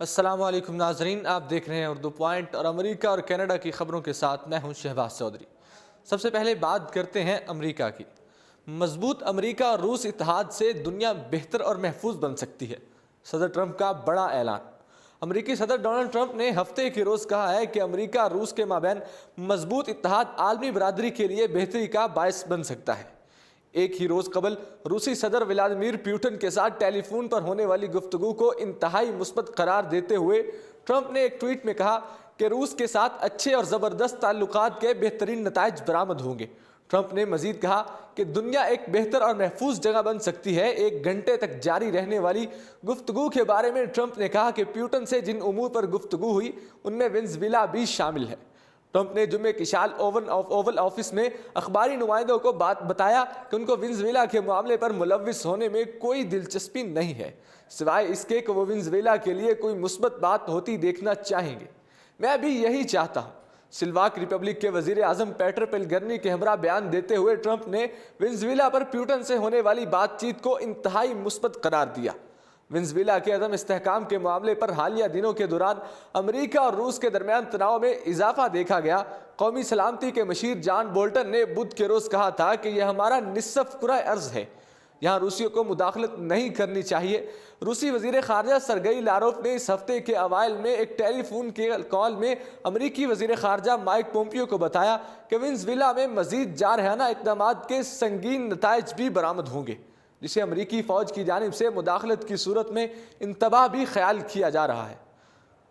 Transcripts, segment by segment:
अस्सलाम वालेकुम नाजरीन, आप देख रहे हैं उर्दू पॉइंट और अमेरिका और कनाडा की खबरों के साथ मैं हूं शहबाज चौधरी। सबसे पहले बात करते हैं अमेरिका की। मजबूत अमेरिका और रूस इत्तेहाद से दुनिया बेहतर और महफूज बन सकती है, सदर ट्रंप का बड़ा ऐलान। अमेरिकी सदर डोनाल्ड ट्रंप ने हफ्ते के रोज़ कहा है कि अमेरिका और रूस के माबैन मजबूत इत्तेहाद आलमी बरादरी के लिए बेहतरी का बायस बन सकता है। एक ही रोज़ कबल रूसी सदर व्लादिमीर पुतिन के साथ टेलीफोन पर होने वाली गुफ्तगू को इंतहाई मुस्बत करार देते हुए ट्रंप ने एक ट्वीट में कहा कि रूस के साथ अच्छे और ज़बरदस्त ताल्लुकात के बेहतरीन नताइज बरामद होंगे। ट्रंप ने मजीद कहा कि दुनिया एक बेहतर और महफूज जगह बन सकती है। 1 घंटे तक जारी रहने वाली गुफ्तगू के बारे में ट्रंप ने कहा कि पुतिन से जिन उमूर पर गुफ्तगू हुई उनमें वेनेजुएला भी शामिल है। ट्रंप ने जुम्मे की शाल ओवल ऑफिस में अखबारी नुमाइंदों को बताया कि उनको वेनेजुएला के मामले पर मुलव्विस होने में कोई दिलचस्पी नहीं है, सिवाय इसके कि वो वेनेजुएला के लिए कोई मुस्बत बात होती देखना चाहेंगे। मैं भी यही चाहता हूँ। स्लोवाक रिपब्लिक के वजीर आजम पेटर पेलग्रिनी के हमरा बयान देते हुए ट्रंप ने वेनेजुएला पर पुतिन से होने वाली बातचीत को इंतहाई मुस्बत करार दिया। वेनेजुएला के अदम इस्तेहकाम के मामले पर हालिया दिनों के दौरान अमेरिका और रूस के दरमियान तनाव में इजाफा देखा गया। कौमी सलामती के मशीर जॉन बोल्टन ने बुध के रोज़ कहा था कि यह हमारा निस्फ कुरा अर्ज है, यहाँ रूसियों को मुदाखलत नहीं करनी चाहिए। रूसी वजीर खारजा सरगई लारोफ ने इस हफ्ते के अवाइल में एक टेलीफोन के कॉल में अमरीकी वजीर खारजा माइक पोम्पियो को बताया कि वेनेजुएला में मजीद जारहाना इक़दाम के संगीन नताइज भी बरामद होंगे, जिसे अमरीकी फ़ौज की जानिब से मुदाखलत की सूरत में इंतबाह भी ख्याल किया जा रहा है।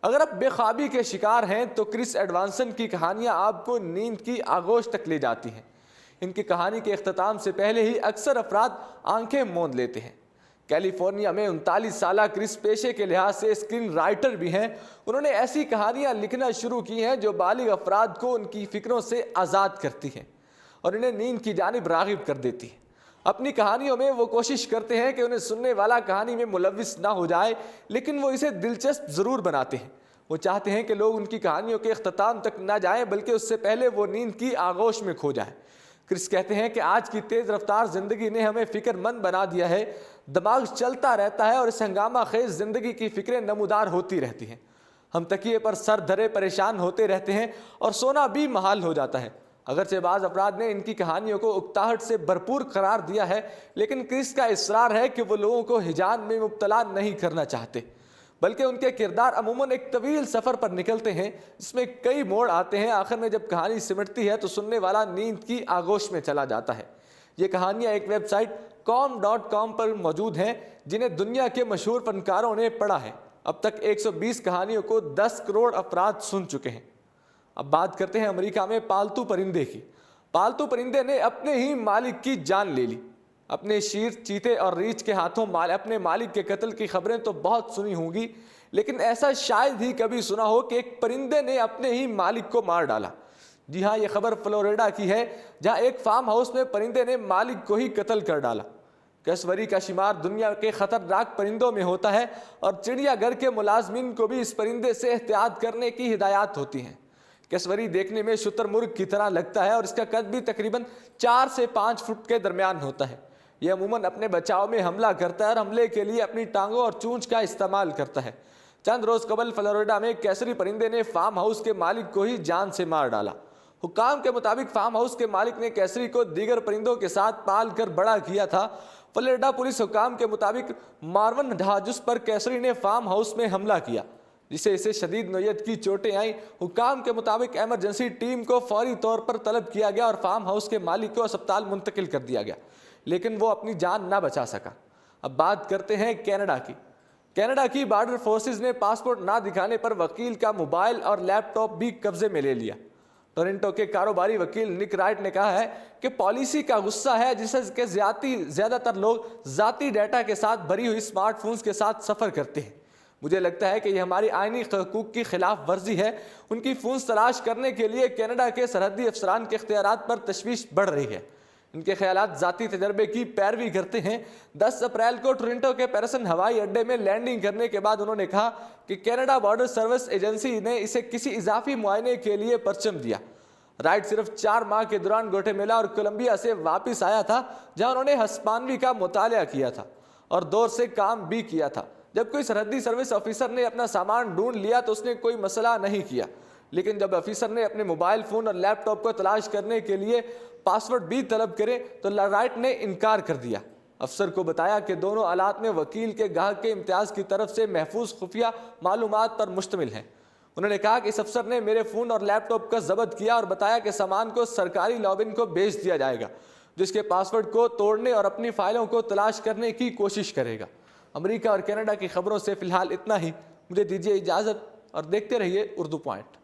अगर आप बेख्वाबी के शिकार हैं तो क्रिस एडवांसन की कहानियाँ आपको नींद की आगोश तक ले जाती हैं। इनकी कहानी के अख्ताम से पहले ही अक्सर अफराद आंखें मूंद लेते हैं। कैलिफोर्निया में 39 साला क्रिस पेशे के लिहाज से स्क्रीन राइटर भी हैं। उन्होंने ऐसी कहानियाँ लिखना शुरू की हैं जो बालिग अफराद को उनकी फ़िक्रों से आज़ाद करती हैं और इन्हें नींद की जानिब राग़िब कर देती हैं। अपनी कहानियों में वो कोशिश करते हैं कि उन्हें सुनने वाला कहानी में मुलव्विस ना हो जाए, लेकिन वो इसे दिलचस्प ज़रूर बनाते हैं। वो चाहते हैं कि लोग उनकी कहानियों के अख्ताम तक ना जाएं, बल्कि उससे पहले वो नींद की आगोश में खो जाएं। क्रिस कहते हैं कि आज की तेज़ रफ्तार ज़िंदगी ने हमें फ़िक्रमंद बना दिया है। दिमाग चलता रहता है और इस हंगामा खेज ज़िंदगी की फ़िक्रें नमूदार होती रहती हैं। हम तकिए पर सर धरे परेशान होते रहते हैं और सोना भी महाल हो जाता है। अगरचे बाज़ अफराद ने इनकी कहानियों को उकताहट से भरपूर करार दिया है, लेकिन क्रिस का इसरार है कि वो लोगों को हिजान में मुब्तला नहीं करना चाहते, बल्कि उनके किरदार अमूमन एक तवील सफ़र पर निकलते हैं जिसमें कई मोड़ आते हैं। आखिर में जब कहानी सिमटती है तो सुनने वाला नींद की आगोश में चला जाता है। ये कहानियाँ एक वेबसाइट com.com पर मौजूद हैं, जिन्हें दुनिया के मशहूर फनकारों ने पढ़ा है। अब तक 120 कहानियों को 10 करोड़ अफराद सुन चुके हैं। अब बात करते हैं अमेरिका में पालतू परिंदे की। पालतू परिंदे ने अपने ही मालिक की जान ले ली। अपने शेर, चीते और रीछ के हाथों अपने मालिक के कत्ल की खबरें तो बहुत सुनी होंगी, लेकिन ऐसा शायद ही कभी सुना हो कि एक परिंदे ने अपने ही मालिक को मार डाला। जी हाँ, ये खबर फ्लोरिडा की है, जहाँ एक फार्म हाउस में परिंदे ने मालिक को ही कत्ल कर डाला। कैसवरी का शुमार दुनिया के खतरनाक परिंदों में होता है और चिड़ियाघर के मुलाजमीन को भी इस परिंदे से एहतियात करने की हिदायत होती हैं। कैसवरी देखने में शुतुरमुर्ग की तरह लगता है और इसका कद भी तकरीबन 4 से 5 फुट के दरमियान होता है। यह अमूमन अपने बचाव में हमला करता है और हमले के लिए अपनी टांगों और चूंच का इस्तेमाल करता है। चंद रोज़ कबल फ्लोरिडा में कैसरी परिंदे ने फार्म हाउस के मालिक को ही जान से मार डाला। हुक्काम के मुताबिक फार्म हाउस के मालिक ने कैसरी को दीगर परिंदों के साथ पाल कर बड़ा किया था। फ्लोरिडा पुलिस हुक्काम के मुताबिक मार्वन ढाजुस पर कैसरी ने फार्म हाउस में हमला किया, जिसे इसे शदीद नोयत की चोटें आईं। हुक्काम के मुताबिक इमरजेंसी टीम को फौरी तौर पर तलब किया गया और फार्म हाउस के मालिक को अस्पताल मुंतकिल कर दिया गया, लेकिन वो अपनी जान ना बचा सका। अब बात करते हैं कनाडा की। कनाडा की बॉर्डर फोर्सेस ने पासपोर्ट ना दिखाने पर वकील का मोबाइल और लैपटॉप भी कब्जे में ले लिया। टोरंटो के कारोबारी वकील निक राइट ने कहा है कि पॉलिसी का गुस्सा है जिससे के ज़्यादातर लोग ज़ाती डाटा के साथ भरी हुई स्मार्टफोन्स के साथ सफ़र करते हैं। मुझे लगता है कि यह हमारी आइनी हकूक़ की खिलाफ वर्जी है। उनकी फ़ोन्स तलाश करने के लिए कनाडा के सरहदी अफसरान के इख्तियारात पर तशवीश बढ़ रही है। इनके ख्यालात ज़ाती तजर्बे की पैरवी करते हैं। 10 अप्रैल को टोरंटो के पेरिसन हवाई अड्डे में लैंडिंग करने के बाद उन्होंने कहा कि कनाडा बॉर्डर सर्विस एजेंसी ने इसे किसी इजाफी मुआयने के लिए परचम दिया। राइट सिर्फ 4 माह के दौरान ग्वाटेमाला और कोलंबिया से वापस आया था, जहां उन्होंने हिस्पानवी का मुतालिया किया था और दौर से काम भी किया था। جب کوئی سرحدی سروس آفیسر نے اپنا سامان ڈھونڈ لیا تو اس نے کوئی مسئلہ نہیں کیا، لیکن جب آفیسر نے اپنے موبائل فون اور لیپ ٹاپ کو تلاش کرنے کے لیے پاسورڈ بھی طلب کرے تو رائٹ نے انکار کر دیا۔ افسر کو بتایا کہ دونوں آلات میں وکیل کے گاہک کے امتیاز کی طرف سے محفوظ خفیہ معلومات پر مشتمل ہیں۔ انہوں نے کہا کہ اس افسر نے میرے فون اور لیپ ٹاپ کا ضبط کیا اور بتایا کہ سامان کو سرکاری لابن کو بھیج دیا جائے گا، جس کے پاسورڈ کو توڑنے اور اپنی فائلوں کو تلاش کرنے کی کوشش کرے گا۔ امریکہ اور کینیڈا کی خبروں سے فی الحال اتنا ہی۔ مجھے دیجیے اجازت اور دیکھتے رہیے اردو پوائنٹ۔